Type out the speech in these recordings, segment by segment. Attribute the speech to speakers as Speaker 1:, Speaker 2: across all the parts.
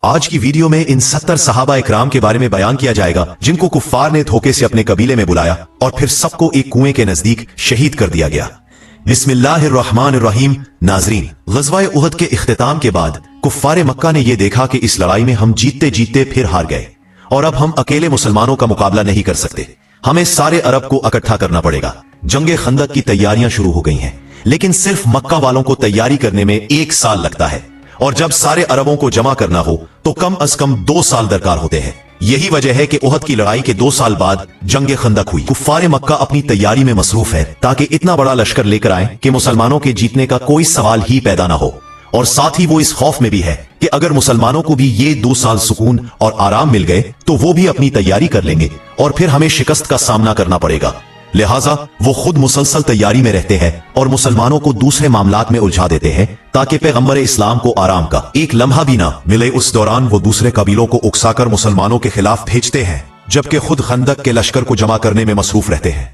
Speaker 1: आज की वीडियो में इन 70 सहाबा इकराम के बारे में बयान किया जाएगा जिनको कुफ्फार ने धोखे से अपने कबीले में बुलाया और फिर सबको एक कुएं के नजदीक शहीद कर दिया गया। बिस्मिल्लाहिर्रहमानिर्रहीम। नाजरीन, ग़ज़वा उहद के इख्तिताम के बाद कुफ्फार मक्का ने यह देखा कि इस लड़ाई में हम जीतते जीतते फिर हार गए और अब हम अकेले मुसलमानों का मुकाबला नहीं कर सकते। हमें सारे अरब को इकट्ठा करना पड़ेगा। जंगे खंदक की तैयारियां शुरू हो गई हैं, लेकिन सिर्फ मक्का वालों को तैयारी करने में 1 साल लगता है और जब सारे अरबों को जमा करना हो तो कम अज कम 2 साल दरकार होते हैं। यही वजह है कि उहद की लड़ाई के 2 साल बाद जंगे खंदक हुई। कुफ्फार मक्का अपनी तैयारी में मसरूफ है ताकि इतना बड़ा लश्कर लेकर आए कि मुसलमानों के जीतने का कोई सवाल ही पैदा ना हो, और साथ ही वो इस खौफ में भी है कि अगर मुसलमानों को भी ये 2 साल सुकून और आराम मिल गए तो वो भी अपनी तैयारी कर लेंगे और फिर हमें शिकस्त का सामना करना पड़ेगा। लिहाजा वो खुद मुसलसल तैयारी में रहते हैं और मुसलमानों को दूसरे मामलात में उलझा देते हैं ताकि पैगंबर इस्लाम को आराम का एक लम्हा भी ना मिले। उस दौरान वो दूसरे कबीलों को उकसाकर मुसलमानों के खिलाफ भेजते हैं, जबकि खुद खंदक के लश्कर को जमा करने में मसरूफ रहते हैं।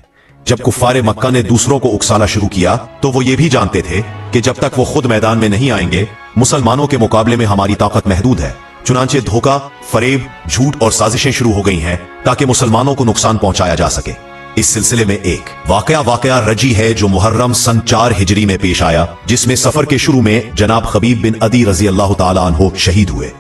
Speaker 1: जब कुफ्फार मक्का ने दूसरों को उकसाना शुरू किया तो वो ये भी जानते थे कि जब तक वो खुद मैदान में नहीं आएंगे मुसलमानों के मुकाबले में हमारी ताकत महदूद है। चुनांचे धोखा, फरेब, झूठ और साजिशें शुरू हो गई हैं ताकि मुसलमानों को नुकसान पहुंचाया जा सके। इस सिलसिले में एक वाकया रजी है जो मुहर्रम सन 4 हिजरी में पेश आया, जिसमें सफर के शुरू में जनाब खबीब बिन अदी रजी अल्लाह ताला अन्हो शहीद हुए।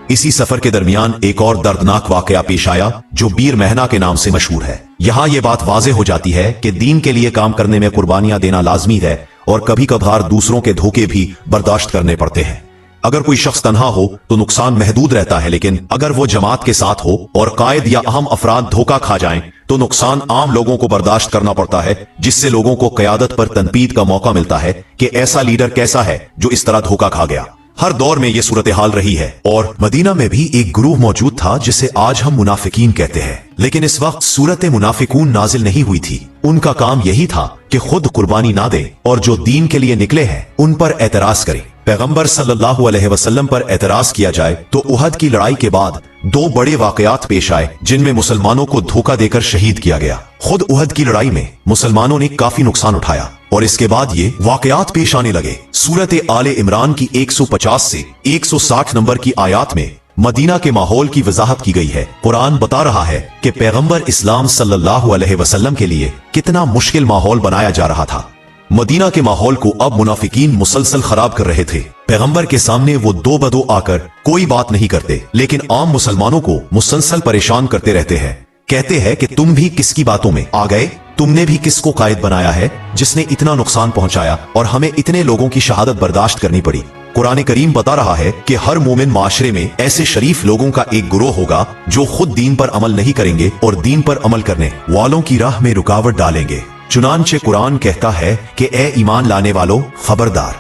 Speaker 1: इसी सफर के दरमियान एक और दर्दनाक वाकया पेश आया जो बीर महना के नाम से मशहूर है। यहाँ ये बात वाज़े हो जाती है कि दीन के लिए काम करने में कुर्बानियां देना लाजमी है और कभी कभार दूसरों के धोखे भी बर्दाश्त करने पड़ते हैं। अगर कोई शख्स तन्हा हो तो नुकसान महदूद रहता है, लेकिन अगर वो जमात के साथ हो और कायद या अहम अफराद धोखा खा जाएं तो नुकसान आम लोगों को बर्दाश्त करना पड़ता है, जिससे लोगों को क़यादत पर तनकीद का मौका मिलता है कि ऐसा लीडर कैसा है जो इस तरह धोखा खा गया। हर दौर में ये सूरत हाल रही है और मदीना में भी एक ग्रुप मौजूद था जिसे आज हम मुनाफिकीन कहते हैं, लेकिन इस वक्त सूरत मुनाफिकून नाजिल नहीं हुई थी। उनका काम यही था कि खुद कुर्बानी ना दे और जो दीन के लिए निकले हैं उन पर एतराज करें। पैगंबर सल्लल्लाहु अलैहि वसल्लम पर एतराज किया जाए तो उहद की लड़ाई के बाद 2 बड़े वाकयात पेश आए जिनमें मुसलमानों को धोखा देकर शहीद किया गया। खुद उहद की लड़ाई में मुसलमानों ने काफी नुकसान उठाया और इसके बाद ये वाकयात पेश आने लगे। सूरत आले इमरान की 150 से 160 नंबर की आयात में मदीना के माहौल की वजाहत की गई है। कुरान बता रहा है कि पैगंबर इस्लाम सल्लल्लाहु अलैहि वसल्लम के लिए कितना मुश्किल माहौल बनाया जा रहा था। मदीना के माहौल को अब मुनाफिकीन मुसलसल खराब कर रहे थे। पैगंबर के सामने वो 2 बदो आकर कोई बात नहीं करते, लेकिन आम मुसलमानों को मुसलसल परेशान करते रहते हैं। कहते हैं कि तुम भी किसकी बातों में आ गए, तुमने भी किसको कायद बनाया है जिसने इतना नुकसान पहुंचाया और हमें इतने लोगों की शहादत बर्दाश्त करनी पड़ी। कुरान करीम बता रहा है कि हर मोमिन माशरे में ऐसे शरीफ लोगों का एक गिरोह होगा जो खुद दीन पर अमल नहीं करेंगे और दीन पर अमल करने वालों की राह में रुकावट डालेंगे। चुनांचे कुरान कहता है कि ए ईमान लाने वालों, खबरदार,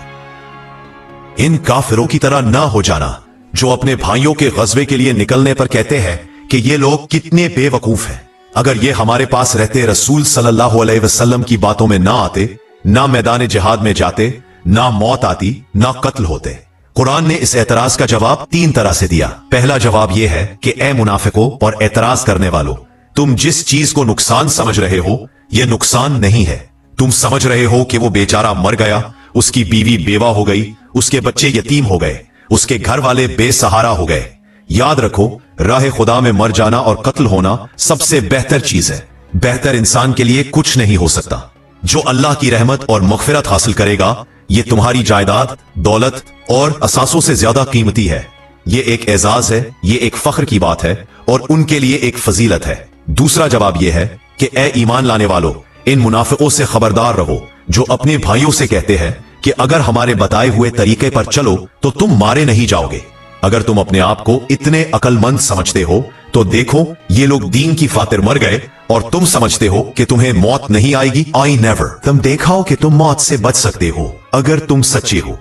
Speaker 1: इन काफिरों की तरह ना हो जाना जो अपने भाइयों के ग़ज़वे के लिए निकलने पर कहते हैं कि ये लोग कितने बेवकूफ हैं। अगर ये हमारे पास रहते रसूल सल्लल्लाहु अलैहि वसल्लम की बातों में ना आते, ना मैदान जिहाद में जाते, ना मौत आती, ना कत्ल होते। कुरान ने इस एतराज का जवाब 3 तरह से दिया। पहला जवाब यह है कि ए मुनाफिकों और एतराज करने वालों, तुम जिस चीज को नुकसान समझ रहे हो यह नुकसान नहीं है। तुम समझ रहे हो कि वो बेचारा मर गया, उसकी बीवी बेवा हो गई, उसके बच्चे यतीम हो गए, उसके घर वाले बेसहारा हो गए। याद रखो, राह खुदा में मर जाना और कत्ल होना सबसे बेहतर चीज है। बेहतर इंसान के लिए कुछ नहीं हो सकता। जो अल्लाह की रहमत और मग़फ़िरत हासिल करेगा ये तुम्हारी जायदाद, दौलत और असासों से ज्यादा कीमती है। ये एक एजाज है, ये एक फख्र की बात है और उनके लिए एक फजीलत है। दूसरा जवाब यह है कि ए ईमान लाने वालों, इन मुनाफिकों से खबरदार रहो जो अपने भाइयों से कहते हैं कि अगर हमारे बताए हुए तरीके पर चलो तो तुम मारे नहीं जाओगे। अगर तुम अपने आप को इतने अक्लमंद समझते हो तो देखो ये लोग दीन की खातिर मर गए और तुम समझते हो कि तुम्हें मौत नहीं आएगी। I never. तुम दिखाओ कि तुम मौत से बच सकते हो अगर तुम सच्चे हो।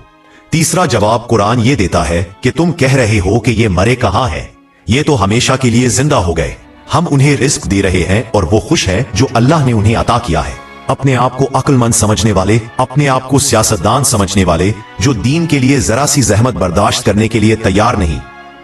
Speaker 1: तीसरा जवाब कुरान ये देता है कि तुम कह रहे हो कि ये मरे कहाँ हैं, ये तो हमेशा के लिए जिंदा हो गए। हम उन्हें रिस्क दे रहे हैं और वो खुश हैं जो अल्लाह ने उन्हें अता किया है। अपने आप को अक्लमंद समझने वाले, अपने आप को सियासतदान समझने वाले जो दीन के लिए जरा सी जहमत बर्दाश्त करने के लिए तैयार नहीं,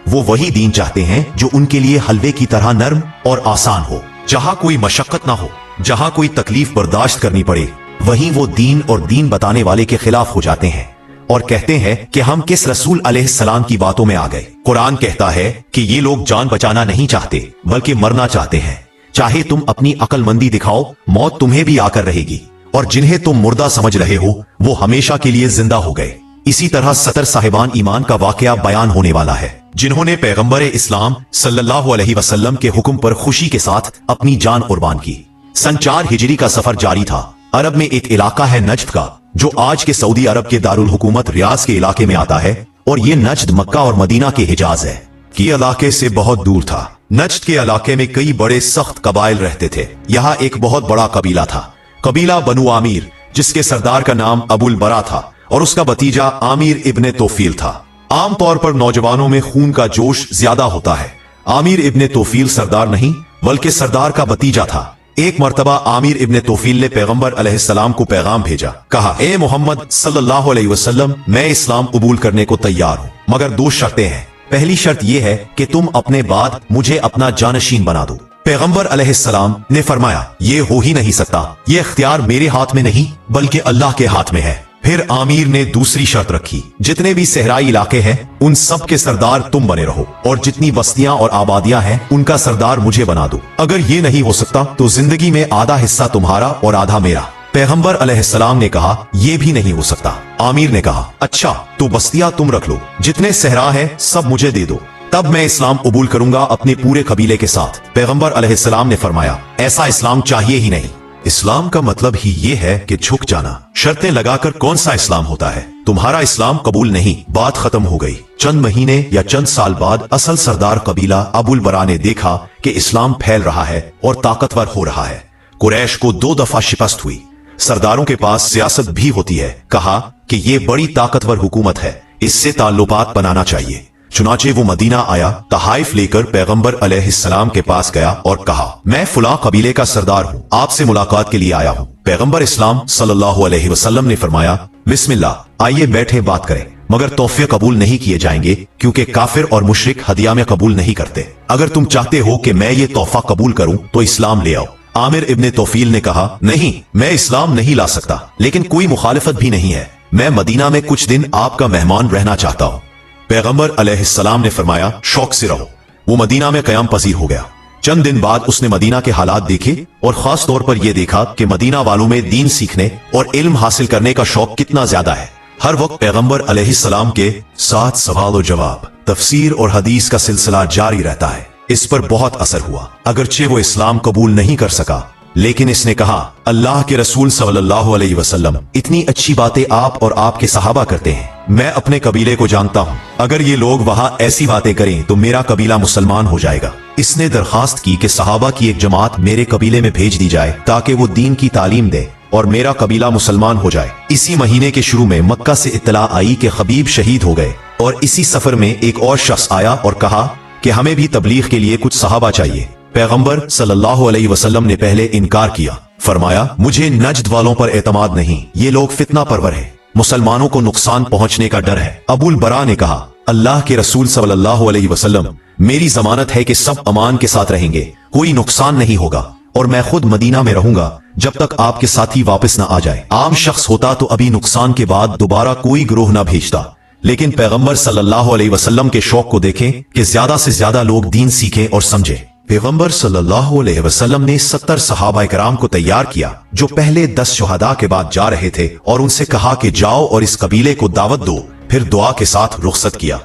Speaker 1: वो वही दीन चाहते हैं जो उनके लिए हलवे की तरह नर्म और आसान हो। जहां कोई मशक्कत ना हो, जहां कोई तकलीफ बर्दाश्त करनी पड़े, वहीं वो दीन और दीन बताने वाले के खिलाफ हो जाते हैं और कहते हैं कि हम किस रसूल अलैहिस्सलाम की बातों में आ गए। कुरान कहता है कि ये लोग जान बचाना नहीं चाहते बल्कि मरना चाहते हैं। चाहे तुम अपनी अक्लमंदी दिखाओ, मौत तुम्हें भी आकर रहेगी, और जिन्हें तुम मुर्दा समझ रहे हो वो हमेशा के लिए जिंदा हो गए। इसी तरह 70 साहिबान ईमान का वाकया बयान होने वाला है, जिन्होंने पैगंबर इस्लाम सल्लल्लाहु अलैहि वसल्लम के हुक्म पर खुशी के साथ अपनी जान कुर्बान की। सन 4 हिजरी का सफर जारी था। अरब में एक इलाका है नज्द का, जो आज के सऊदी अरब के दारुल हुकूमत रियाज के इलाके में आता है, और ये नज्द मक्का और मदीना के हिजाज है कि इलाके से बहुत दूर था। नज्द के इलाके में कई बड़े सख्त कबाइल रहते थे। यहाँ एक बहुत बड़ा कबीला था, कबीला बनु आमिर, जिसके सरदार का नाम अबुल बरा था और उसका भतीजा आमिर इब्ने तोफील था। आमतौर पर नौजवानों में खून का जोश ज्यादा होता है। आमिर इब्ने तोफील सरदार नहीं बल्कि सरदार का भतीजा था। एक मर्तबा आमिर इब्ने तोफील ने पैगंबर अलैहिस्सलाम को पैगाम भेजा। कहा, ए मोहम्मद सल्लल्लाहु अलैहि वसल्लम, मैं इस्लाम कबूल करने को तैयार हूँ, मगर 2 शर्तें हैं। पहली शर्त यह है कि तुम अपने बाद मुझे अपना जानशीन बना दो। पैगंबर अलैहिस्सलाम ने फरमाया, ये हो ही नहीं सकता, ये इख्तियार मेरे हाथ में नहीं बल्कि अल्लाह के हाथ में है। फिर आमिर ने दूसरी शर्त रखी, जितने भी सहराई इलाके हैं उन सब के सरदार तुम बने रहो, और जितनी बस्तियां और आबादियां हैं उनका सरदार मुझे बना दो। अगर ये नहीं हो सकता तो जिंदगी में आधा हिस्सा तुम्हारा और आधा मेरा। पैगंबर अलैहिस्सलाम ने कहा, ये भी नहीं हो सकता। आमिर ने कहा, अच्छा तो बस्तियां तुम रख लो, जितने सहरा है सब मुझे दे दो, तब मैं इस्लाम कबूल करूंगा अपने पूरे कबीले के साथ। पैगंबर अलैहिस्सलाम ने फरमाया, ऐसा इस्लाम चाहिए ही नहीं। इस्लाम का मतलब ही ये है कि झुक जाना। शर्तें लगाकर कौन सा इस्लाम होता है? तुम्हारा इस्लाम कबूल नहीं, बात खत्म हो गई। चंद महीने या चंद साल बाद असल सरदार कबीला अबुल बरा ने देखा कि इस्लाम फैल रहा है और ताकतवर हो रहा है। कुरैश को 2 दफा शिकस्त हुई। सरदारों के पास सियासत भी होती है। कहा कि ये बड़ी ताकतवर हुकूमत है, इससे ताल्लुकात बनाना चाहिए। चुनाचे वो मदीना आया, तहाइफ लेकर पैगंबर अलैहिस्सलाम के पास गया और कहा, मैं फुला कबीले का सरदार हूँ, आपसे मुलाकात के लिए आया हूँ। पैगंबर इस्लाम सल्लल्लाहु अलैहि वसल्लम ने फरमाया, बिस्मिल्लाह, आइए बैठे बात करें, मगर तोहफे कबूल नहीं किए जाएंगे क्योंकि काफिर और मुशरिक हदिया में कबूल नहीं करते। अगर तुम चाहते हो कि मैं ये तोहफा कबूल करूँ तो इस्लाम ले आओ। आमिर इब्ने तोफील ने कहा, नहीं, मैं इस्लाम नहीं ला सकता, लेकिन कोई मुखालिफत भी नहीं है, मैं मदीना में कुछ दिन आपका मेहमान रहना चाहता हूँ। पैगंबर अलैहिस्सलाम ने फरमाया, शौक से रहो। वो मदीना में कयाम पजीर हो गया। चंद दिन बाद उसने मदीना के हालात देखे और खास तौर पर यह देखा कि मदीना वालों में दीन सीखने और इल्म हासिल करने का शौक कितना ज्यादा है। हर वक्त पैगंबर अलैहिस्सलाम के साथ सवाल और जवाब, तफसीर और हदीस का सिलसिला जारी रहता है। इस पर बहुत असर हुआ। अगरचे वो इस्लाम कबूल नहीं कर सका, लेकिन इसने कहा, अल्लाह के रसूल सल्लल्लाहु अलैहि वसल्लम, इतनी अच्छी बातें आप और आपके सहाबा करते हैं। मैं अपने कबीले को जानता हूँ, अगर ये लोग वहाँ ऐसी बातें करें तो मेरा कबीला मुसलमान हो जाएगा। इसने दरखास्त की कि सहाबा की एक जमात मेरे कबीले में भेज दी जाए ताकि वो दीन की तालीम दे और मेरा कबीला मुसलमान हो जाए। इसी महीने के शुरू में मक्का से इत्तला आई कि खबीब शहीद हो गए, और इसी सफर में एक और शख्स आया और कहा कि हमें भी तबलीग के लिए कुछ सहाबा चाहिए। पैगंबर सल्लल्लाहु अलैहि वसल्लम ने पहले इनकार किया। फरमाया, मुझे नज्द वालों पर एतमाद नहीं, ये लोग फितना परवर है, मुसलमानों को नुकसान पहुंचने का डर है। अबुल बरा ने कहा, अल्लाह के रसूल सल्लल्लाहु अलैहि वसल्लम, मेरी जमानत है कि सब अमान के साथ रहेंगे, कोई नुकसान नहीं होगा, और मैं खुद मदीना में रहूंगा जब तक आपके साथी वापस न आ जाए। आम शख्स होता तो अभी नुकसान के बाद दोबारा कोई गिरोह न भेजता, लेकिन पैगंबर सल्लल्लाहु अलैहि वसल्लम के शौक को देखें कि ज्यादा से ज्यादा लोग दीन सीखें और समझें। पैगंबर सल्लल्लाहु अलैहि वसल्लम ने 70 सहाबा इकराम को तैयार किया जो पहले 10 शुहदा के बाद जा रहे थे, और उनसे कहा कि जाओ और इस कबीले को दावत दो। फिर दुआ के साथ रुखसत किया।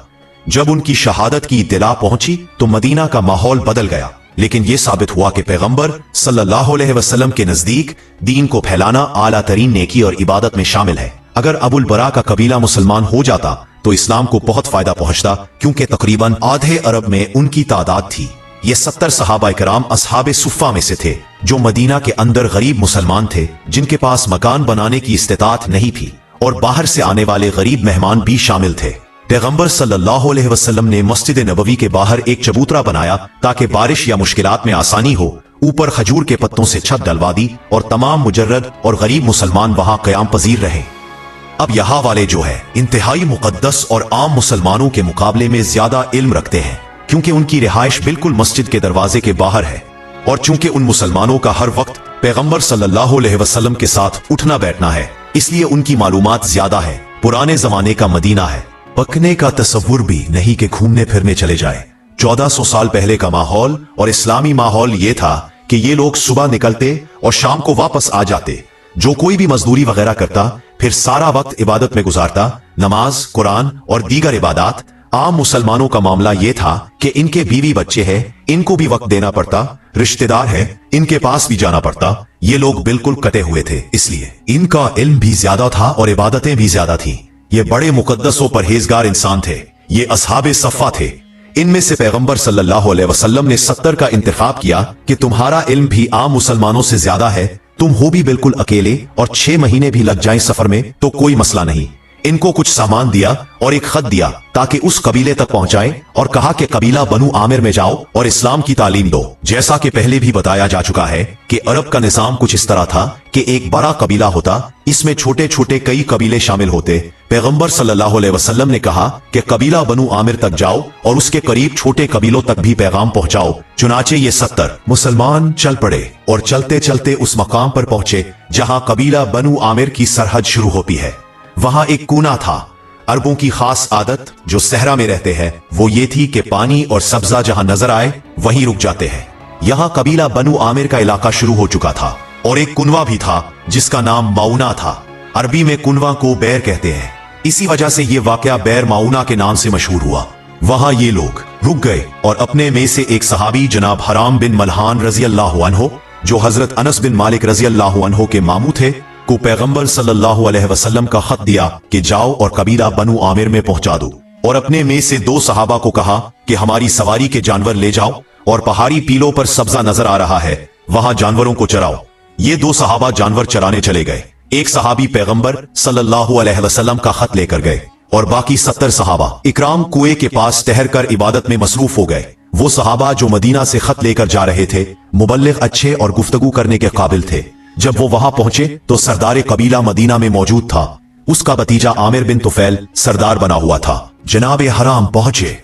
Speaker 1: जब उनकी शहादत की इत्तला पहुंची तो मदीना का माहौल बदल गया, लेकिन यह साबित हुआ कि पैगंबर सल्लल्लाहु अलैहि वसल्लम के नजदीक दीन को फैलाना आला तरीन नेकी और इबादत में शामिल है। अगर अबुल बरा का कबीला मुसलमान हो जाता तो इस्लाम को बहुत फायदा पहुंचता, क्योंकि तकरीबन आधे अरब में उनकी तादाद थी। ये 70 सहाबा इकराम अस्हाबे सुफ़ा में से थे, जो मदीना के अंदर गरीब मुसलमान थे, जिनके पास मकान बनाने की इस्तिताअत नहीं थी, और बाहर से आने वाले गरीब मेहमान भी शामिल थे। पैगंबर सल्लल्लाहु अलैहि वसल्लम ने मस्जिद नबवी के बाहर एक चबूतरा बनाया ताकि बारिश या मुश्किलात में आसानी हो। ऊपर खजूर के पत्तों से छत डलवा दी और तमाम मुजर्रद और गरीब मुसलमान वहां कयाम पजीर रहे। अब यहाँ वाले जो है इंतहाई मुकद्दस और आम मुसलमानों के मुकाबले में ज्यादा इल्म रखते हैं, क्योंकि उनकी रिहाइश बिल्कुल मस्जिद के दरवाजे के बाहर है, और चूंकि उन मुसलमानों का हर वक्त पैगंबर सल्लल्लाहु अलैहि वसल्लम के साथ उठना बैठना है, इसलिए उनकी मालूमात ज्यादा है। पुराने जमाने का मदीना है। पकने का तस्वुर भी नहीं कि घूमने फिरने चले जाए। 1400 साल पहले का माहौल और इस्लामी माहौल ये था कि ये लोग सुबह निकलते और शाम को वापस आ जाते। जो कोई भी मजदूरी वगैरह करता फिर सारा वक्त इबादत में गुजारता, नमाज, कुरान और दीगर इबादत। आम मुसलमानों का मामला ये था कि इनके बीवी बच्चे हैं, इनको भी वक्त देना पड़ता, रिश्तेदार है, इनके पास भी जाना पड़ता। ये लोग बिल्कुल कटे हुए थे, इसलिए इनका इल्म भी ज्यादा था और इबादतें भी ज्यादा थीं। ये बड़े मुकद्दस और परहेजगार इंसान थे। ये असहाबे सफ़ा थे। इनमें से पैगंबर सल्लल्लाहु अलैहि वसल्लम ने 70 का इंतखाब किया कि तुम्हारा इल्म भी आम मुसलमानों से ज्यादा है, तुम हो भी बिल्कुल अकेले और 6 महीने भी लग जाएं सफर में तो कोई मसला नहीं। इनको कुछ सामान दिया और एक खत दिया ताकि उस कबीले तक पहुंचाएं और कहा कि कबीला बनु आमिर में जाओ और इस्लाम की तालीम दो। जैसा कि पहले भी बताया जा चुका है कि अरब का निजाम कुछ इस तरह था कि एक बड़ा कबीला होता, इसमें छोटे छोटे कई कबीले शामिल होते। पैगंबर सल्लल्लाहु अलैहि वसल्लम ने कहा कि कबीला बनु आमिर तक जाओ और उसके करीब छोटे कबीलों तक भी पैगाम पहुंचाओ। चुनाचे ये 70 मुसलमान चल पड़े और चलते चलते उस मकाम पर पहुंचे जहां कबीला बनु आमिर की सरहद शुरू होती है। वहां एक कूना था। अरबों की खास आदत जो सहरा में रहते हैं वो ये थी कि पानी और सब्जा जहां नजर आए वहीं रुक जाते हैं। यहाँ कबीला बनु आमिर का इलाका शुरू हो चुका था और एक कुनवा भी था जिसका नाम माउना था। अरबी में कुनवा को बैर कहते हैं, इसी वजह से ये वाकया बैर माउना के नाम से मशहूर हुआ। वहां ये लोग रुक गए और अपने में से एक सहाबी जनाब हराम बिन मलहान रजी अल्लाह अन्हो, जो हजरत अनस बिन मालिक रजी अल्लाह अन्हो के मामू थे, को पैगंबर सल्लल्लाहु अलैहि वसल्लम का खत दिया कि जाओ और कबीला बनु आमिर में पहुंचा दो। और अपने में से 2 सहाबा को कहा कि हमारी सवारी के जानवर ले जाओ और पहाड़ी पीलों पर सब्जा नजर आ रहा है, वहां जानवरों को चराओ। ये 2 सहाबा जानवर चराने चले गए। एक सहाबी पैगंबर सल्लल्लाहु अलैहि वसल्लम का खत लेकर गए और बाकी 70 सहाबा इकराम कुएं के पास ठहर कर इबादत में मसरूफ हो गए। वो सहाबा जो मदीना से खत लेकर जा रहे थे मुबल्लिग अच्छे और गुफ्तगू करने के काबिल थे। जब वो वहां पहुंचे तो सरदार कबीला मदीना में मौजूद था। उसका भतीजा आमिर बिन तुफैल सरदार बना हुआ था। जनाब हराम पहुंचे,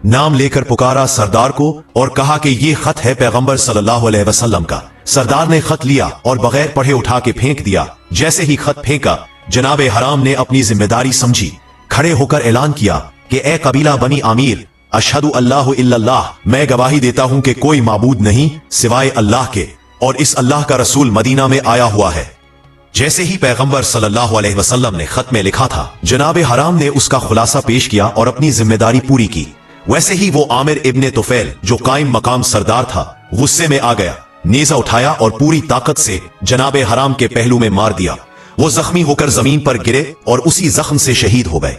Speaker 1: नाम लेकर पुकारा सरदार को और कहा कि ये खत है पैगंबर सल्लल्लाहु अलैहि वसल्लम का। सरदार ने खत लिया और बगैर पढ़े उठा के फेंक दिया। जैसे ही खत फेंका जनाब हराम ने अपनी जिम्मेदारी समझी, खड़े होकर ऐलान किया कि ए कबीला बनी आमिर, अशहदु अल्लाहु इल्लल्लाह, मैं गवाही देता हूं कि कोई माबूद नहीं सिवाय अल्लाह के और इस अल्लाह का रसूल मदीना में आया हुआ है। जैसे ही पैगंबर सल्लल्लाहु अलैहि वसल्लम ने खत में लिखा था, जनाब हराम ने उसका खुलासा पेश किया और अपनी जिम्मेदारी पूरी की। वैसे ही वो आमिर इब्ने तुफैल जो कायम मकाम सरदार था गुस्से में आ गया, नेजा उठाया और पूरी ताकत से जनाब हराम के पहलू में मार दिया। वो जख्मी होकर जमीन पर गिरे और उसी जख्म से शहीद हो गए।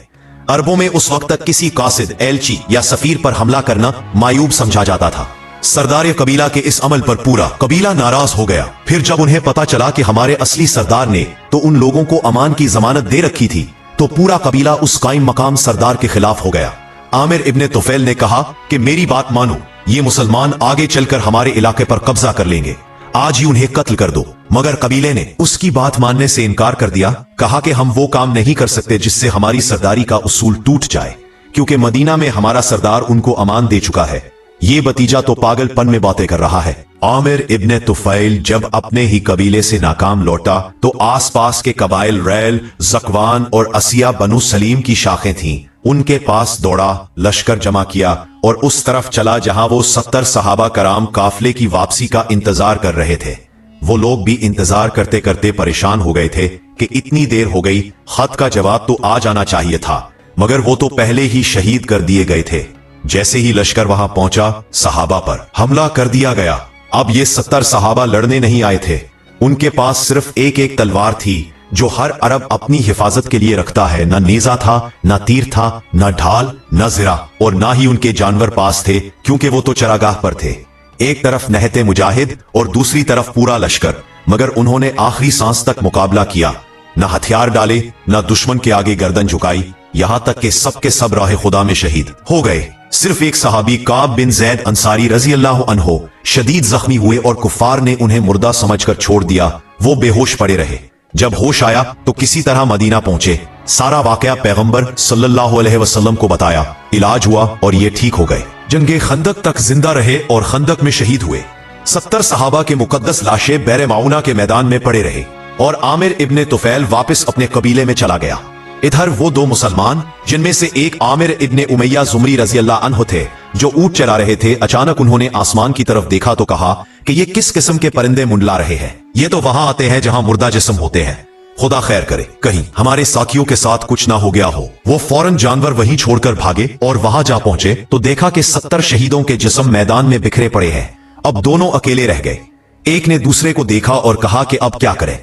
Speaker 1: अरबों में उस वक्त तक किसी कासिद, एलची या सफीर पर हमला करना मायूब समझा जाता था। सरदार कबीला के इस अमल पर पूरा कबीला नाराज हो गया। फिर जब उन्हें पता चला कि हमारे असली सरदार ने तो उन लोगों को अमान की जमानत दे रखी थी, तो पूरा कबीला उस कायम मकाम सरदार के खिलाफ हो गया। आमिर इब्ने तुफैल ने कहा कि मेरी बात मानो, ये मुसलमान आगे चलकर हमारे इलाके पर कब्जा कर लेंगे, आज ही उन्हें कत्ल कर दो। मगर कबीले ने उसकी बात मानने से इनकार कर दिया। कहा कि हम वो काम नहीं कर सकते जिससे हमारी सरदारी का उसूल टूट जाए, क्योंकि मदीना में हमारा सरदार उनको अमान दे चुका है। ये भतीजा तो पागलपन में बातें कर रहा है। आमिर इब्ने तुफैल जब अपने ही कबीले से नाकाम लौटा तो आसपास के कबाइल रैल, जकवान और असिया बनु सलीम की शाखें थीं, उनके पास दौड़ा, लश्कर जमा किया और उस तरफ चला जहां वो 70 सहाबा कराम काफले की वापसी का इंतजार कर रहे थे। वो लोग भी इंतजार करते करते परेशान हो गए थे कि इतनी देर हो गई, खत का जवाब तो आ जाना चाहिए था, मगर वो तो पहले ही शहीद कर दिए गए थे। जैसे ही लश्कर वहां पहुंचा, सहाबा पर हमला कर दिया गया। अब ये 70 सहाबा लड़ने नहीं आए थे, उनके पास सिर्फ एक एक तलवार थी जो हर अरब अपनी हिफाजत के लिए रखता है। न नेजा था, न तीर था, न ढाल, न जिरा और न ही उनके जानवर पास थे, क्योंकि वो तो चरागाह पर थे। एक तरफ नहते मुजाहिद और दूसरी तरफ पूरा लश्कर, मगर उन्होंने आखिरी सांस तक मुकाबला किया, न हथियार डाले, न दुश्मन के आगे गर्दन झुकाई, यहां तक कि सबके सब राह खुदा में शहीद हो गए। सिर्फ एक सहाबी काब बिन जैद अंसारी रजी अल्लाह अन्हो शदीद जख्मी हुए और कुफार ने उन्हें मुर्दा समझकर छोड़ दिया। वो बेहोश पड़े रहे। जब होश आया तो किसी तरह मदीना पहुंचे। सारा वाकया पैगंबर सल्लल्लाहु अलैहि वसल्लम को बताया, इलाज हुआ और ये ठीक हो गए। जंगे खंदक तक जिंदा रहे और खंदक में शहीद हुए। 70 सहाबा के मुकद्दस लाशें बैर माउना के मैदान में पड़े रहे और आमिर इब्ने तुफैल वापस अपने कबीले में चला गया। इधर वो दो मुसलमान जिनमें से एक आमिर इब्ने उमैया जुमरी रजी अल्लाह अन्हु थे, जो ऊंट चला रहे थे, अचानक उन्होंने आसमान की तरफ देखा तो कहा कि ये किस किस्म के परिंदे मुंडला रहे हैं। ये तो वहां आते हैं जहां मुर्दा जिस्म होते हैं। खुदा खैर करे, कहीं हमारे साथियों के साथ कुछ ना हो गया हो। वो फौरन जानवर वहीं छोड़कर भागे और वहां जा पहुंचे तो देखा कि 70 शहीदों के जिस्म मैदान में बिखरे पड़े हैं। अब दोनों अकेले रह गए। एक ने दूसरे को देखा और कहा कि अब क्या करें।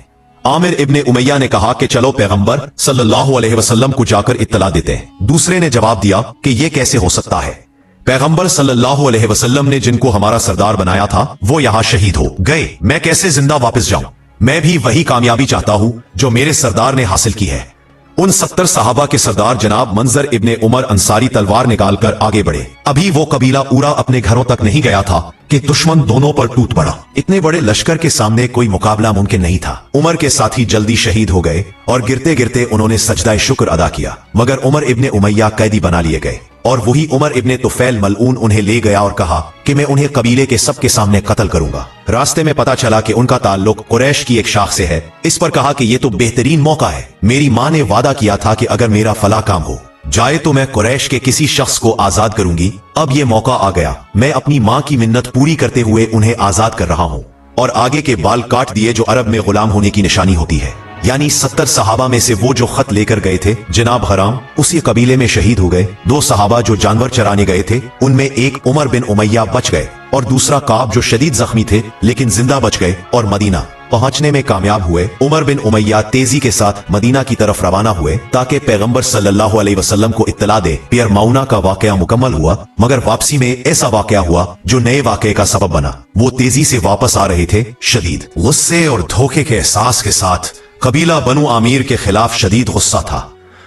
Speaker 1: आमिर इब्ने उमैया ने कहा कि चलो पैगंबर सल्लल्लाहु अलैहि वसल्लम को जाकर इत्तला देते हैं। दूसरे ने जवाब दिया कि यह कैसे हो सकता है। पैगंबर सल्लल्लाहु अलैहि वसल्लम ने जिनको हमारा सरदार बनाया था वो यहाँ शहीद हो गए। मैं कैसे जिंदा वापस जाऊं? मैं भी वही कामयाबी चाहता हूं जो मेरे सरदार ने हासिल की है। उन 70 सहाबा के सरदार जनाब मंजर इब्ने उमर अंसारी तलवार निकालकर आगे बढ़े। अभी वो कबीला पूरा अपने घरों तक नहीं गया था कि दुश्मन दोनों पर टूट पड़ा। इतने बड़े लश्कर के सामने कोई मुकाबला मुमकिन नहीं था। उमर के साथी जल्दी शहीद हो गए और गिरते गिरते उन्होंने सजदा शुक्र अदा किया, मगर उमर इब्ने उमैया कैदी बना लिए गए और वही उमर इब्ने तुफैल मलऊन उन्हें ले गया और कहा कि मैं उन्हें कबीले के सबके सामने कत्ल करूंगा। रास्ते में पता चला कि उनका ताल्लुक कुरैश की एक शाख से है। इस पर कहा कि ये तो बेहतरीन मौका है। मेरी माँ ने वादा किया था कि अगर मेरा फला काम हो जाए तो मैं कुरैश के किसी शख्स को आजाद करूंगी। अब ये मौका आ गया। मैं अपनी माँ की मिन्नत पूरी करते हुए उन्हें आजाद कर रहा हूँ। और आगे के बाल काट दिए जो अरब में गुलाम होने की निशानी होती है। यानी 70 सहाबा में से वो जो खत लेकर गए थे जनाब हराम उसी कबीले में शहीद हो गए। 2 सहाबा जो जानवर चराने गए थे उनमें एक उमर बिन उमैया बच गए और दूसरा काब जो शदीद जख्मी थे लेकिन जिंदा बच गए और मदीना पहुंचने में कामयाब हुए। उमर बिन उमैया तेजी के साथ मदीना की तरफ रवाना हुए ताकि पैगंबर सल्लल्लाहु अलैहि वसल्लम को इत्तला दे। पियर माउना का वाकया मुकम्मल हुआ, मगर वापसी में ऐसा वाकया हुआ जो नए वाकये का सबब बना। वो तेजी से वापस आ रहे थे, शदीद गुस्से और धोखे के एहसास के साथ। कबीला बनु आमिर के खिलाफ शदीद गुस्सा था।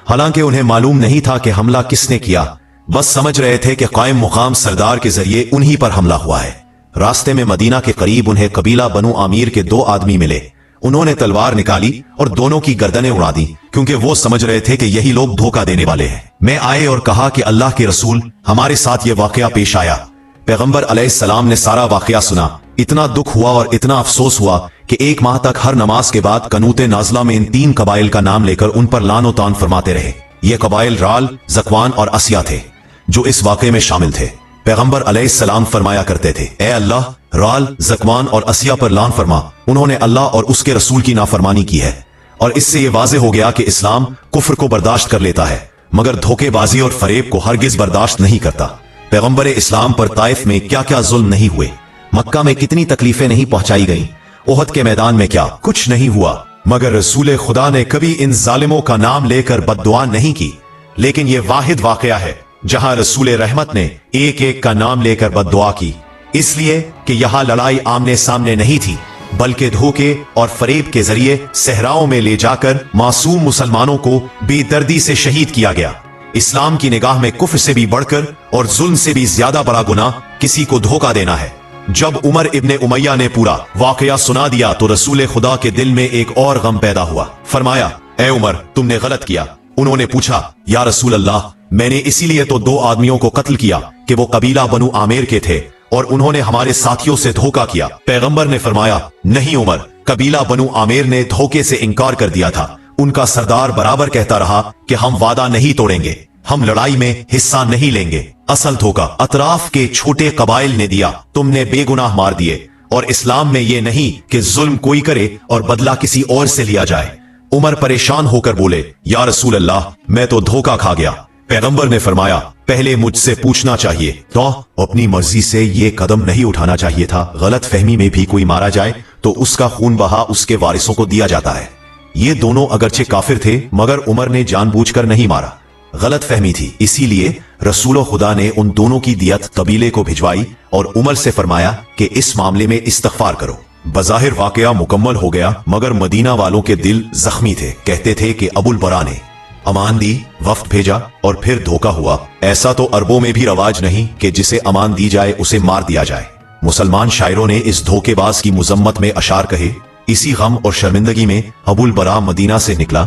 Speaker 1: हालांकि उन्हें मालूम नहीं था कि हमला किसने किया, बस समझ रहे थे कि कायम मुकाम सरदार के जरिए उन्हीं पर हमला हुआ है। रास्ते में मदीना के करीब उन्हें कबीला बनु आमिर के 2 आदमी मिले। उन्होंने तलवार निकाली और दोनों की गर्दनें उड़ा दी, क्योंकि वो समझ रहे थे कि यही लोग धोखा देने वाले हैं। मैं आए और कहा कि अल्लाह के रसूल, हमारे साथ ये वाकया पेश आया। पैगंबर अलैहिस्सलाम ने सारा वाकया सुना। इतना दुख हुआ और इतना अफसोस हुआ कि 1 माह तक हर नमाज के बाद कनूते नाजला में इन 3 कबाइल का नाम लेकर उन पर लानो तान फरमाते रहे। ये कबाइल राल, ज़कवान और असिया थे जो इस वाकये में शामिल थे। पैगंबर अलैहिस्सलाम फरमाया करते थे, ए अल्लाह, राल, ज़कवान और असिया पर लान फरमा। उन्होंने अल्लाह और उसके रसूल की नाफरमानी की है। और इससे ये वाज़ेह हो गया कि इस्लाम कुफ्र को बर्दाश्त कर लेता है, मगर धोखेबाजी और फरेब को हरगिज बर्दाश्त नहीं करता। पैगंबर इस्लाम पर ताइफ में क्या क्या जुल्म नहीं हुए, मक्का में कितनी तकलीफें नहीं पहुंचाई गईं, ओहद के मैदान में क्या कुछ नहीं हुआ, मगर रसूल खुदा ने कभी इन जालिमों का नाम लेकर बद्दुआ नहीं की। लेकिन ये वाहिद वाकया है जहां रसूल रहमत ने एक एक का नाम लेकर बद्दुआ की, इसलिए कि यहां लड़ाई आमने सामने नहीं थी, बल्कि धोखे और फरेब के जरिए सहराओं में ले जाकर मासूम मुसलमानों को बेदर्दी से शहीद किया गया। इस्लाम की निगाह में कुफ्र से भी बढ़कर और जुल्म से भी ज्यादा बड़ा गुनाह किसी को धोखा देना है। जब उमर इब्ने उमैया ने पूरा वाकया सुना दिया तो रसूल खुदा के दिल में एक और गम पैदा हुआ। फरमाया, ए उमर, तुमने गलत किया। उन्होंने पूछा, या रसूल अल्लाह, मैंने इसीलिए तो 2 आदमियों को कत्ल किया कि वो कबीला बनु आमिर के थे और उन्होंने हमारे साथियों से धोखा किया। पैगंबर ने फरमाया, नहीं उमर, कबीला बनु आमिर ने धोखे से इनकार कर दिया था। उनका सरदार बराबर कहता रहा कि हम वादा नहीं तोड़ेंगे, हम लड़ाई में हिस्सा नहीं लेंगे। असल धोखा अतराफ के छोटे कबाइल ने दिया, तुमने बेगुनाह मार दिए। और इस्लाम में ये नहीं कि जुल्म कोई करे और बदला किसी और से लिया जाए। उमर परेशान होकर बोले, या रसूल अल्लाह, मैं तो धोखा खा गया। पैगंबर ने फरमाया, पहले मुझसे पूछना चाहिए तो अपनी मर्जी से ये कदम नहीं उठाना चाहिए था। गलत फहमी में भी कोई मारा जाए तो उसका खून बहा उसके वारिसों को दिया जाता है। ये दोनों अगरचे काफिर थे, मगर उमर ने जानबूझकर नहीं मारा, गलत फहमी थी। इसीलिए रसूल खुदा ने उन दोनों की दियत कबीले को भिजवाई और उमर से फरमाया कि इस मामले में इस्तगफार करो। बज़ाहिर वाकया मुकम्मल हो गया, मगर मदीना वालों के दिल जख्मी थे। कहते थे कि अबुल बरा ने अमान दी, वफ्द भेजा और फिर धोखा हुआ। ऐसा तो अरबों में भी रवाज नहीं कि जिसे अमान दी जाए उसे मार दिया जाए। मुसलमान शायरों ने इस धोखेबाज की मुजम्मत में अशार कहे। इसी गम और शर्मिंदगी में अबुल बरा मदीना से निकला।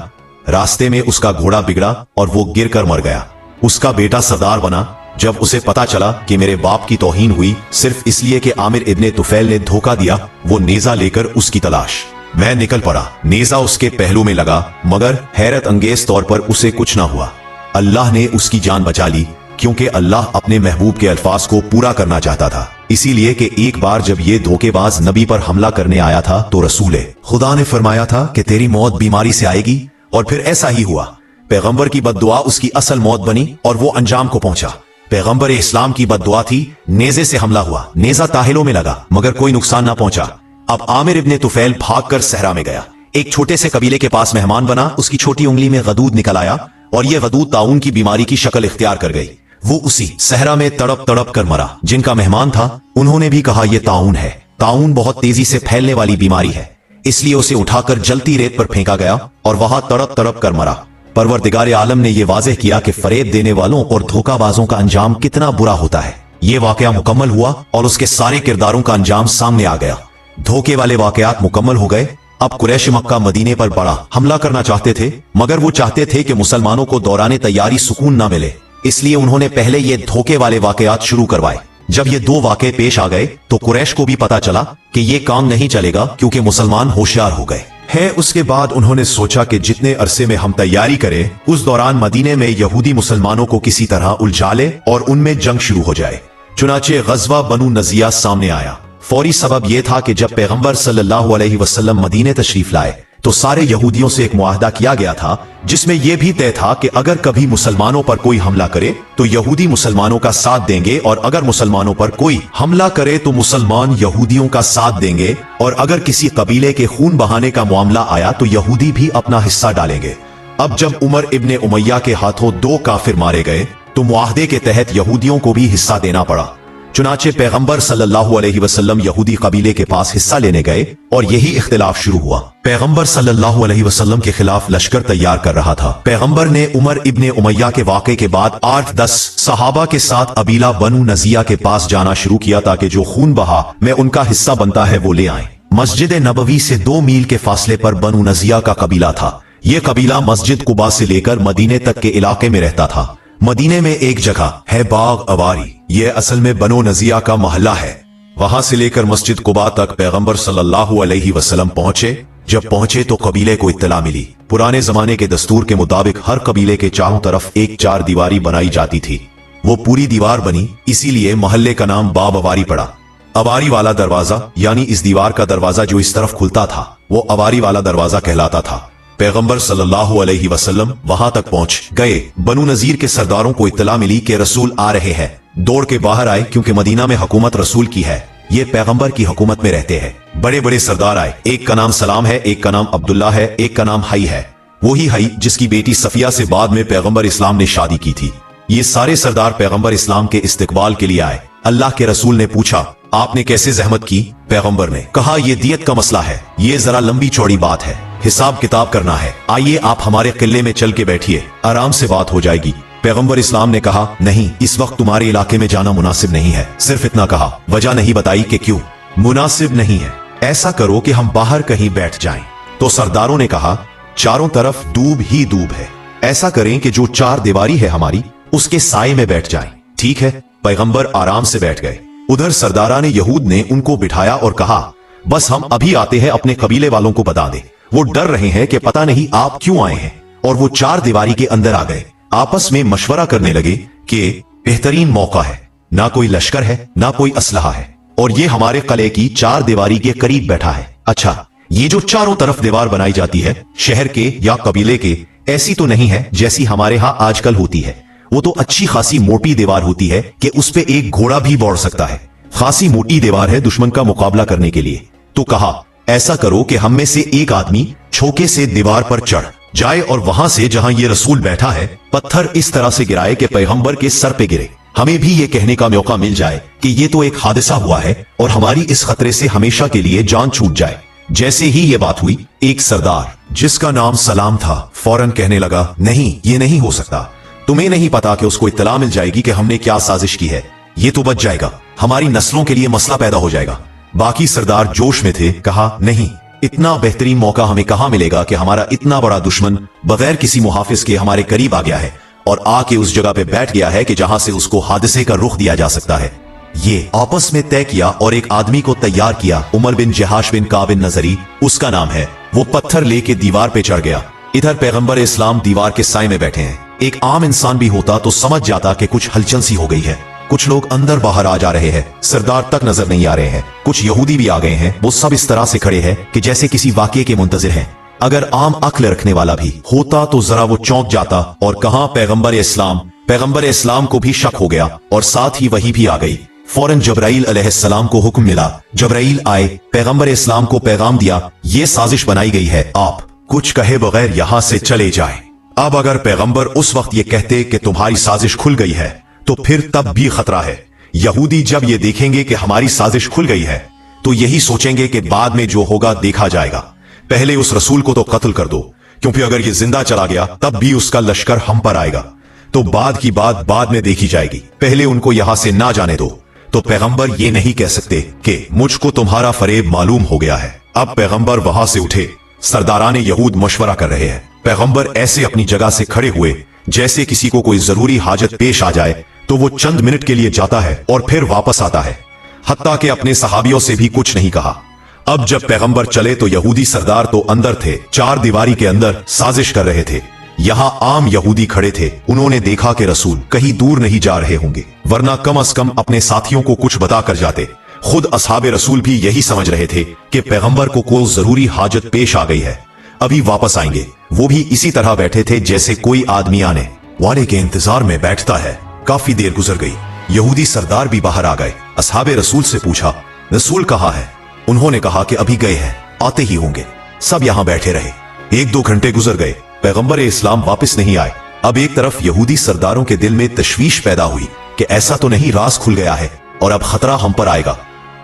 Speaker 1: रास्ते में उसका घोड़ा बिगड़ा और वो गिर कर मर गया। उसका बेटा सरदार बना। जब उसे पता चला कि मेरे बाप की तौहीन हुई सिर्फ इसलिए कि आमिर इब्ने तुफैल ने धोखा दिया, वो नेजा लेकर उसकी तलाश मैं निकल पड़ा। नेजा उसके पहलू में लगा, मगर हैरत अंगेज तौर पर उसे कुछ ना हुआ। अल्लाह ने उसकी जान बचा ली, क्योंकि अल्लाह अपने महबूब के अल्फाज को पूरा करना चाहता था। इसीलिए कि एक बार जब ये धोखेबाज नबी पर हमला करने आया था तो रसूले खुदा ने फरमाया था कि तेरी मौत बीमारी से आएगी, और फिर ऐसा ही हुआ। पैगंबर की बद्दुआ उसकी असल मौत बनी और वो अंजाम को पहुंचा। पैगंबर इस्लाम की बद्दुआ थी, नेजे से हमला हुआ। नेजा ताहिलों में लगा, मगर कोई नुकसान ना पहुंचा। अब आमिर इब्ने तुफैल भागकर सहरा में गया। एक छोटे से कबीले के पास मेहमान बना। उसकी छोटी उंगली में गदूद निकल आया और यह गदूद ताउन की बीमारी की शक्ल इख्तियार कर गई। वो उसी सहरा में तड़प तड़प कर मरा। जिनका मेहमान था उन्होंने भी कहा, यह ताउन है। ताउन बहुत तेजी से फैलने वाली बीमारी है, इसलिए उसे उठाकर जलती रेत पर फेंका गया और वहां तड़प तड़प कर मरा। परवरदिगार आलम ने यह वाज़ेह किया कि फरेब देने वालों और धोखाबाजों का अंजाम कितना बुरा होता है। ये वाकया मुकम्मल हुआ और उसके सारे किरदारों का अंजाम सामने आ गया। धोखे वाले वाकयात मुकम्मल हो गए। अब कुरैश मक्का मदीने पर बड़ा हमला करना चाहते थे, मगर वो चाहते थे कि मुसलमानों को दौराने तैयारी सुकून ना मिले, इसलिए उन्होंने पहले ये धोखे वाले वाकयात शुरू करवाए। जब ये दो वाकये पेश आ गए तो कुरैश को भी पता चला कि ये काम नहीं चलेगा, क्योंकि मुसलमान होशियार हो गए हैं। उसके बाद उन्होंने सोचा कि जितने अरसे में हम तैयारी करें, उस दौरान मदीने में यहूदी मुसलमानों को किसी तरह उलझा ले और उनमें जंग शुरू हो जाए। चुनाचे गज़वा बनु नज़िया सामने आया। फौरी सबब यह था कि जब पैगंबर सल्लल्लाहु अलैहि वसल्लम मदीने तशरीफ लाए तो सारे यहूदियों से एक मुआहदा किया गया था, जिसमें यह भी तय था कि अगर कभी मुसलमानों पर कोई हमला करे तो यहूदी मुसलमानों का साथ देंगे, और अगर मुसलमानों पर कोई हमला करे तो मुसलमान यहूदियों का साथ देंगे, और अगर किसी कबीले के खून बहाने का मामला आया तो यहूदी भी अपना हिस्सा डालेंगे। अब जब उमर इब्ने उमैया के हाथों 2 काफिर मारे गए तो मुआहदे के तहत यहूदियों को भी हिस्सा देना पड़ा। चुनाचे पैगंबर सल्लल्लाहु अलैहि वसल्लम यहूदी कबीले के पास हिस्सा लेने गए और यही इख्तिलाफ शुरू हुआ। पैगंबर सल्लल्लाहु अलैहि वसल्लम के खिलाफ लश्कर तैयार कर रहा था। पैगंबर ने उमर इब्ने उमैया के वाक़े के बाद 8-10 सहाबा के साथ अबीला बनु नज़िया के पास जाना शुरू किया, ताकि जो खून बहा में उनका हिस्सा बनता है वो ले आए। मस्जिद नबवी से 2 मील के फासले पर बनु नज़िया का कबीला था। ये कबीला मस्जिद कुबा से लेकर मदीने तक के इलाके में रहता था। मदीने में एक जगह है बाग अवारी, ये असल में बनो नज़िया का मोहल्ला है। वहां से लेकर मस्जिद कुबा तक पैगंबर सल्लल्लाहु अलैहि वसल्लम पहुंचे। जब पहुंचे तो कबीले को इत्तला मिली। पुराने जमाने के दस्तूर के मुताबिक हर कबीले के चारों तरफ एक 4 दीवारी बनाई जाती थी। वो पूरी दीवार बनी, इसीलिए मोहल्ले का नाम बाब अवारी पड़ा। अवारी वाला दरवाजा, यानी इस दीवार का दरवाजा जो इस तरफ खुलता था, वो अवारी वाला दरवाजा कहलाता था। पैगंबर सल्लल्लाहु अलैहि वसल्लम वहां तक पहुंच गए। बनु नज़ीर के सरदारों को इत्तला मिली कि रसूल आ रहे हैं। दौड़ के बाहर आए, क्योंकि मदीना में हुकूमत रसूल की है, ये पैगंबर की हुकूमत में रहते हैं। बड़े बड़े सरदार आए। एक का नाम सलाम है, एक का नाम अब्दुल्ला है, एक का नाम हई है। वही हई जिसकी बेटी सफिया से बाद में पैगंबर इस्लाम ने शादी की थी। ये सारे सरदार पैगंबर इस्लाम के इस्तकबाल के लिए आए। अल्लाह के रसूल ने पूछा, आपने कैसे जहमत की? पैगंबर ने कहा, यह दियत का मसला है, ये जरा लंबी चौड़ी बात है, हिसाब किताब करना है। आइए आप हमारे किले में चल के बैठिए, आराम से बात हो जाएगी। पैगंबर इस्लाम ने कहा, नहीं, इस वक्त तुम्हारे इलाके में जाना मुनासिब नहीं है। सिर्फ इतना कहा, वजह नहीं बताई कि क्यों मुनासिब नहीं है। ऐसा करो कि हम बाहर कहीं बैठ जाएं। तो सरदारों ने कहा, चारों तरफ दूब ही दूब है, ऐसा करें कि जो 4 दीवारी है हमारी, उसके साए में बैठ जाएं। ठीक है। पैगंबर आराम से बैठ गए। उधर सरदाराने यहूद ने उनको बिठाया और कहा, बस हम अभी आते हैं, अपने कबीले वालों को बता दे। वो डर रहे हैं कि पता नहीं आप क्यों आए हैं। और वो 4 दीवारी के अंदर आ गए। आपस में मशवरा करने लगे कि बेहतरीन मौका है, ना कोई लश्कर है, ना कोई असलहा है, और ये हमारे किले की 4 दीवारी के करीब बैठा है। अच्छा, ये जो चारों तरफ दीवार बनाई जाती है, शहर के या कबीले के, ऐसी तो नहीं है जैसी हमारे यहाँ आजकल होती है। वो तो अच्छी खासी मोटी दीवार होती है कि उस पे एक घोड़ा भी दौड़ सकता है। खासी मोटी दीवार है दुश्मन का मुकाबला करने के लिए। तो कहा, ऐसा करो कि हम में से एक आदमी छोके से दीवार पर चढ़ जाए और वहां से जहां ये रसूल बैठा है, पत्थर इस तरह से गिराए कि पैगंबर के सर पे गिरे। हमें भी ये कहने का मौका मिल जाए कि ये तो एक हादसा हुआ है और हमारी इस खतरे से हमेशा के लिए जान छूट जाए। जैसे ही ये बात हुई, एक सरदार जिसका नाम सलाम था फौरन कहने लगा, नहीं, ये नहीं हो सकता। तुम्हें नहीं पता कि उसको इत्तला मिल जाएगी कि हमने क्या साजिश की है। ये तो बच जाएगा, हमारी नस्लों के लिए मसला पैदा हो जाएगा। बाकी सरदार जोश में थे। कहा, नहीं, इतना बेहतरीन मौका हमें कहां मिलेगा कि हमारा इतना बड़ा दुश्मन बगैर किसी मुहाफिज के हमारे करीब आ गया है और आके उस जगह पे बैठ गया है कि जहां से उसको हादसे का रुख दिया जा सकता है। ये आपस में तय किया और एक आदमी को तैयार किया, उमर बिन जहाश बिन का बिन नजरी उसका नाम है। वो पत्थर लेके दीवार पे चढ़ गया। इधर पैगंबर इस्लाम दीवार के साए में बैठे हैं। एक आम इंसान भी होता तो समझ जाता कि कुछ हलचल सी हो गई है। कुछ लोग अंदर बाहर आ जा रहे हैं, सरदार तक नजर नहीं आ रहे हैं। कुछ यहूदी भी आ गए हैं। वो सब इस तरह से खड़े हैं कि जैसे किसी वाकये के मुंतजिर हैं। अगर आम अक्ल रखने वाला भी होता तो जरा वो चौंक जाता और कहा पैगंबर इस्लाम को भी शक हो गया और साथ ही वही भी आ गई। फौरन जबराइल अलैहिस्सलाम को हुक्म मिला। जबराइल आए, पैगंबर इस्लाम को पैगाम दिया, ये साजिश बनाई गई है, आप कुछ कहे बगैर यहां से चले जाएं। अब अगर पैगंबर उस वक्त ये कहते कि तुम्हारी साजिश खुल गई है तो फिर तब भी खतरा है। यहूदी जब ये देखेंगे कि हमारी साजिश खुल गई है तो यही सोचेंगे कि बाद में जो होगा देखा जाएगा। पहले उस रसूल को तो कत्ल कर दो, क्योंकि अगर ये जिंदा चला गया तब भी उसका लश्कर हम पर आएगा, तो बाद की बात बाद में देखी जाएगी। पहले उनको यहां से ना जाने दो। तो पैगंबर ये नहीं कह सकते कि मुझको तुम्हारा फरेब मालूम हो गया है। अब पैगंबर वहां से उठे। सरदारान यहूद मशवरा कर रहे हैं। पैगंबर ऐसे अपनी जगह से खड़े हुए जैसे किसी को कोई जरूरी हाजत पेश आ जाए तो वो चंद मिनट के लिए जाता है और फिर वापस आता है। हत्ता कि अपने सहाबियों से भी कुछ नहीं कहा। अब जब पैगंबर चले तो यहूदी सरदार तो अंदर थे, चार दीवारी के अंदर साजिश कर रहे थे। यहां आम यहूदी खड़े थे। उन्होंने देखा कि रसूल कहीं दूर नहीं जा रहे होंगे, वरना कम से कम अपने साथियों को कुछ बता कर जाते। खुद असहाबे रसूल भी यही समझ रहे थे कि पैगंबर को कोई जरूरी हाजत पेश आ गई है, अभी वापस आएंगे। वो भी इसी तरह बैठे थे जैसे कोई आदमी आने वाले के इंतजार में बैठता है। काफी देर गुजर गई। यहूदी सरदार भी बाहर आ गए। असहाबे रसूल से पूछा, रसूल कहाँ है? उन्होंने कहा कि अभी गए हैं, आते ही होंगे। सब यहाँ बैठे रहे। 1-2 घंटे गुजर गए, पैगंबर इस्लाम वापस नहीं आए। अब एक तरफ यहूदी सरदारों के दिल में तशवीश पैदा हुई कि ऐसा तो नहीं राज खुल गया है और अब खतरा हम पर आएगा।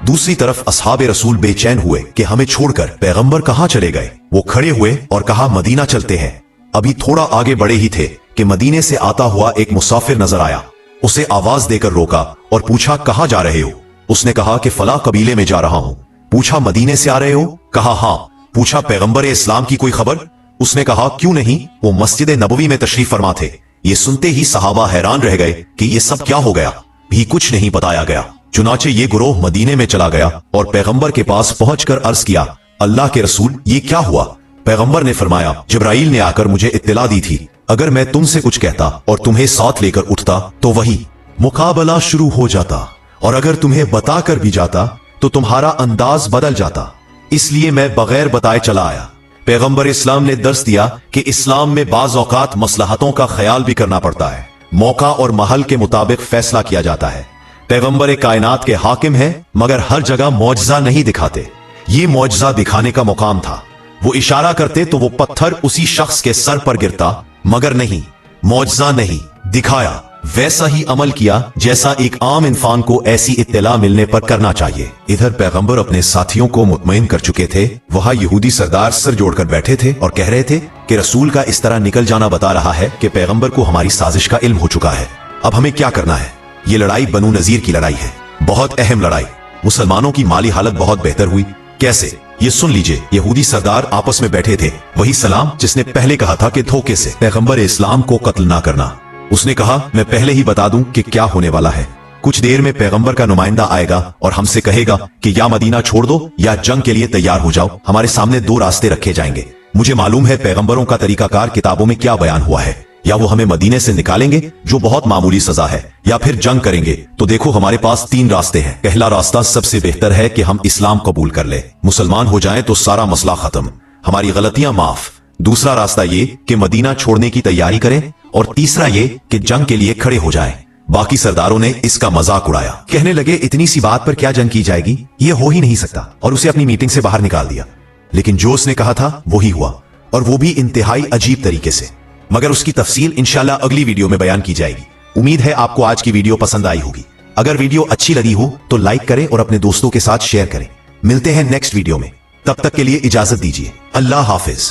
Speaker 1: दूसरी तरफ असहाबे रसूल बेचैन हुए कि हमें छोड़कर पैगंबर कहां चले गए। वो खड़े हुए और कहा, मदीना चलते हैं। अभी थोड़ा आगे बढ़े ही थे कि मदीने से आता हुआ एक मुसाफिर नजर आया। उसे आवाज देकर रोका और पूछा, कहां जा रहे हो? उसने कहा कि फला कबीले में जा रहा हूं। पूछा, मदीने से आ रहे हो? कहा, हां। पूछा, पैगंबर इस्लाम की कोई खबर? उसने कहा, क्यों नहीं, वो मस्जिद नबवी में तशरीफ फरमा थे। ये सुनते ही सहाबा हैरान रह गए कि ये सब क्या हो गया, भी कुछ नहीं बताया गया। चुनाचे ये गुरोह मदीने में चला गया और पैगंबर के पास पहुंचकर अर्ज किया, अल्लाह के रसूल ये क्या हुआ? पैगंबर ने फरमाया, जिब्राइल ने आकर मुझे इत्तिला दी थी, अगर मैं तुमसे कुछ कहता और तुम्हें साथ लेकर उठता तो वही मुकाबला शुरू हो जाता, और अगर तुम्हें बताकर भी जाता तो तुम्हारा अंदाज बदल जाता, इसलिए मैं बगैर बताए चला आया। पैगंबर इस्लाम ने दर्स दिया कि इस्लाम में बाज औकात मसलहतों का ख्याल भी करना पड़ता है। मौका और महल के मुताबिक फैसला किया जाता है। पैगंबर कायनात के हाकिम हैं, मगर हर जगह मौजजा नहीं दिखाते। ये मौजजा दिखाने का मुकाम था। वो इशारा करते तो वो पत्थर उसी शख्स के सर पर गिरता, मगर नहीं, मौजजा नहीं दिखाया, वैसा ही अमल किया जैसा एक आम इंसान को ऐसी इत्तला मिलने पर करना चाहिए। इधर पैगंबर अपने साथियों को मुतमईन कर चुके थे। वहां यहूदी सरदार सर जोड़कर बैठे थे और कह रहे थे कि रसूल का इस तरह निकल जाना बता रहा है कि पैगंबर को हमारी साजिश का इल्म हो चुका है। अब हमें क्या करना है? ये लड़ाई बनु नजीर की लड़ाई है, बहुत अहम लड़ाई। मुसलमानों की माली हालत बहुत बेहतर हुई। कैसे? ये सुन लीजिए। यहूदी सरदार आपस में बैठे थे। वही सलाम जिसने पहले कहा था कि धोखे से पैगंबर इस्लाम को कत्ल ना करना। उसने कहा, मैं पहले ही बता दूं कि क्या होने वाला है। कुछ देर में पैगंबर का नुमाइंदा आएगा और हमसे कहेगा कि या मदीना छोड़ दो या जंग के लिए तैयार हो जाओ। हमारे सामने 2 रास्ते रखे जाएंगे। मुझे मालूम है पैगंबरों का तरीकाकार किताबों में क्या बयान हुआ है। या वो हमें मदीने से निकालेंगे, जो बहुत मामूली सजा है, या फिर जंग करेंगे। तो देखो, हमारे पास 3 रास्ते हैं। पहला रास्ता सबसे बेहतर है कि हम इस्लाम कबूल कर ले, मुसलमान हो जाएं तो सारा मसला खत्म, हमारी गलतियां माफ। दूसरा रास्ता ये कि मदीना छोड़ने की तैयारी करें, और तीसरा ये कि जंग के लिए खड़े हो जाएं। बाकी सरदारों ने इसका मजाक उड़ाया। कहने लगे, इतनी सी बात पर क्या जंग की जाएगी, ये हो ही नहीं सकता, और उसे अपनी मीटिंग से बाहर निकाल दिया। लेकिन जो उसने कहा था वही हुआ, और वो भी इंतहाई अजीब तरीके से। मगर उसकी तफसील इंशाल्लाह अगली वीडियो में बयान की जाएगी। उम्मीद है आपको आज की वीडियो पसंद आई होगी। अगर वीडियो अच्छी लगी हो तो लाइक करें और अपने दोस्तों के साथ शेयर करें। मिलते हैं नेक्स्ट वीडियो में, तब तक के लिए इजाजत दीजिए। अल्लाह हाफिज।